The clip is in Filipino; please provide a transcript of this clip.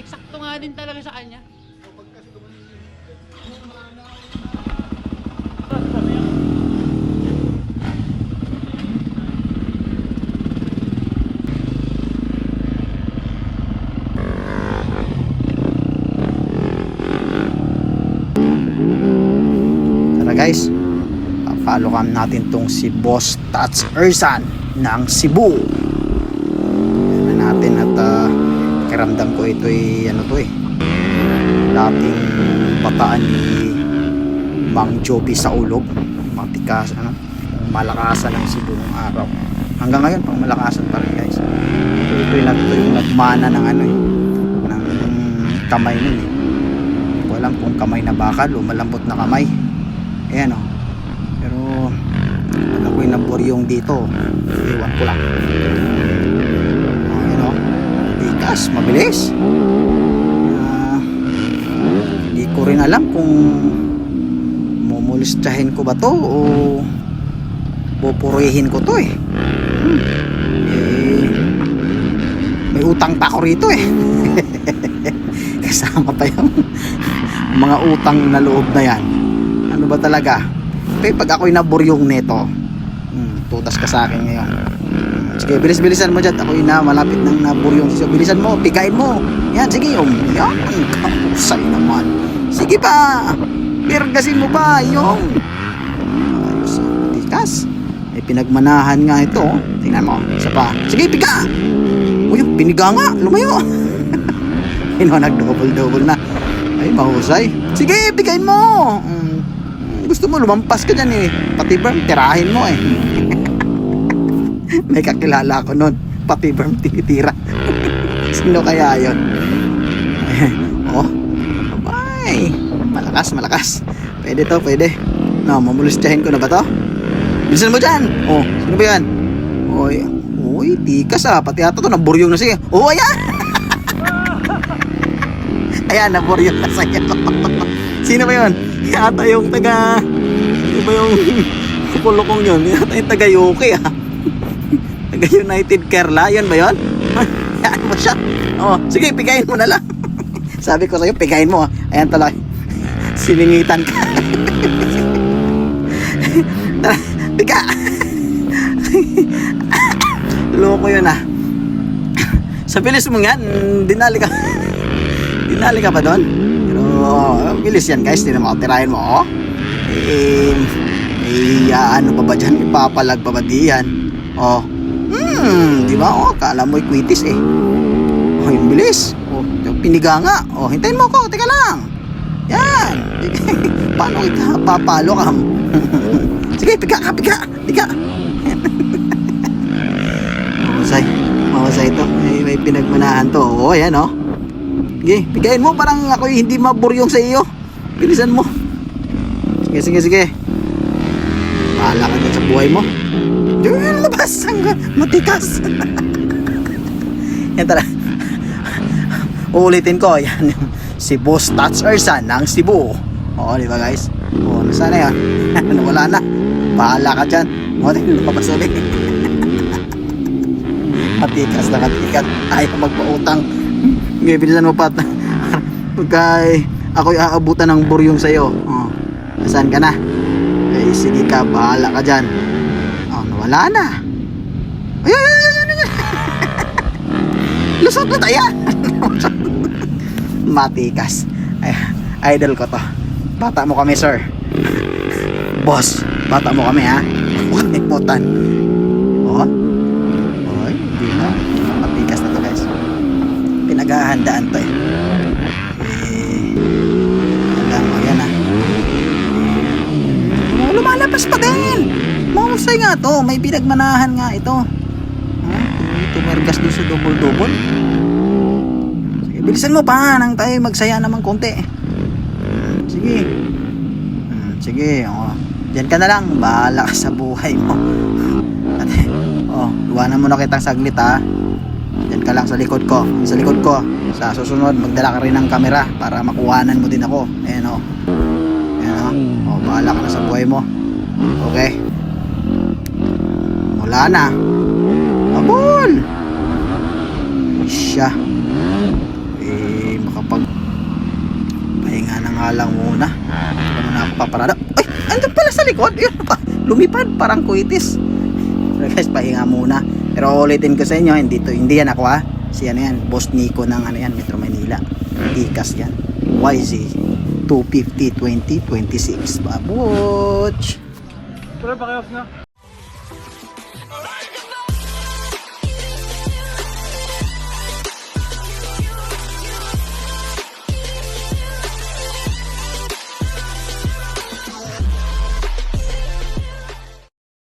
eksakto nga din talaga sa kanya. Tara guys, follow cam natin tong si Boss Tats Ersan ng Cebu. Tignan natin at kiramdam ko ito ano to dating bataan ni Mang Joby sa ulog. Matikas malakasan ng Cebu ng araw. Hanggang ngayon pang malakasan pa rin guys. Ito yung nagmana ng ng kamay nun Hindi ko alam kung kamay na bakal o malambot na kamay. Ayan pero pag ako'y naburyong dito, iwan ko lang. Ayan tikas, mabilis. Hindi ko rin alam kung mumulistyahin ko ba to o pupurihin ko to may utang pa ako rito kasama pa yung mga utang na loob na yan. Ano ba talaga? Okay, pag ako'y naburyong neto, tutas ka sa akin ngayon. Sige, bilis-bilisan mo dyan. Ako'y malapit ng naburyong. So, bilisan mo, pigain mo. Yan, sige. Yan, kausay naman. Sige pa. Pirgasin mo ba? Yung ayos, tikas. May pinagmanahan nga ito. Tingnan mo, isa pa. Sige, piga. Uy, piniga nga. Lumayo. Nag-double na. Ay, mahusay. Sige, pigain mo. Gusto mo lumampas ka dyan pati berm tirahin mo may kakilala ko nun, pati berm tinitira. Sino kaya yun? Bye. Malakas pwede to, pwede. Mamulistyahin ko na ba to? Bilisan mo dyan. Sino ba yan? Uy, tikas pati ata to naburyong na siya. Ayan. Ayan, naburyong na sa'yo. Sino ba yun? Yata yung taga, ano ba yung kulokong yun? Yata yung taga UK taga United Kerala, yun ba yun? Yan mo siya. Sige, pigain mo na lang. Sabi ko sa'yo, pigain mo Ayan talaga, siningitan ka. Tara, piga. Loko yun sa bilis mo yan, dinali ka pa doon. Bilis yan guys, hindi na makatirahin mo ano pa ba dyan, ipapalag pa ba diyan di ba kala mo'y kwitis yung bilis piniga nga hintayin mo ko, teka lang yan. Paano kita papalo ka? Sige, piga mahusay ito, may pinagmanahan to yan sige, pigain mo parang ako hindi maburyong sa iyo. Bilisan mo. Sige. Bahala ka na sa buhay mo. Diyan labas ang matikas. Yan tara. Uulitin ko, yan si Boss Tats Ersan ng Cebu. Di ba guys? Nasaan na yan? Wala na. Bahala ka dyan. Lumabas ulit. Matikas. Ayaw magpautang. Okay, bilisan mo pat. Pagka ako'y aabutan ng buryong sa'yo. Saan ka na? Sige ka, bahala ka dyan. Nawala na. Ay. Lusot na tayo. Matikas. Idol ko to. Bata mo kami, sir. Boss, bata mo kami Huwag iputan. Hindi na. Matikas na to guys. Pinaghahandaan to alam mo yan lumalabas pa din. Mahusay nga to, may pinagmanahan nga ito. Tumergas doon sa double. Sige, bilisan mo pa nang tayo magsaya naman konti. Sige dyan ka na lang, bahala ka sa buhay mo. Iwanan mo na kitang saglit Diyan ka lang sa likod ko. Sa susunod, magdala ka rin ng camera para makuhanan mo din ako. Ayan bahala ka na sa buhay mo. Okay? Wala na. Abol! Siya. na nga lang muna. Hindi naman ako paparada. Ay! Andun pala sa likod. Yun pa. Lumipad. Parang kuitis. So guys, pahinga muna. Pero ulitin ko sa inyo, hindi yan ako ha. Si ano yan, Boss Nico ng ano yan, Metro Manila. Ikas yan. YZ 250 2026. Babuch! Pero pakios na.